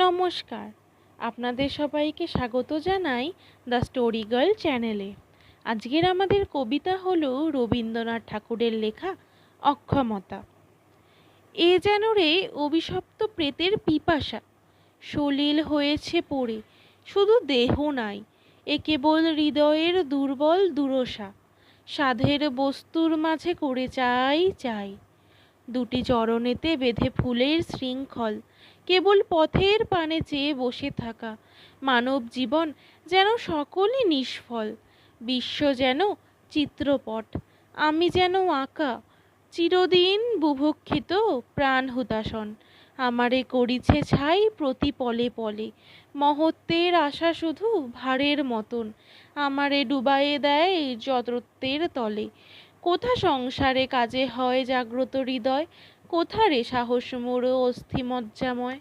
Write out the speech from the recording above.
নমস্কার, আপনাদের সবাইকে স্বাগত জানাই দ্য স্টোরি গার্ল চ্যানেলে। আজকের আমাদের কবিতা হলো রবীন্দ্রনাথ ঠাকুরের লেখা অক্ষমতা। এ যেন রে অভিশপ্ত প্রেতের পিপাসা, সলিল হয়েছে পড়ে, শুধু দেহ নাই, এ কেবল হৃদয়ের দুর্বল দুরসা। সাধের বস্তুর মাঝে করে চাই চাই, দুটি চরণেতে বেঁধে ফুলের শৃঙ্খল, কেবল পথের পানে চেয়ে বসে থাকা। মানব জীবন যেন সকলই নিষ্ফল, বিশ্ব যেন চিত্রপট, আমি যেন আঁকা, চিরদিন বুভুক্ষিত প্রাণ হুতাশন। আমারে করিছে ছাই প্রতি পলে পলে, মহত্বের আশা শুধু ভারের মতন, আমারে ডুবাইয়ে দেয় যত্রত্বের তলে। কোথা সংসারে কাজে হয় জাগ্রত হৃদয়, কোথা রে সাহস মোর অস্থিমজ্জাময়।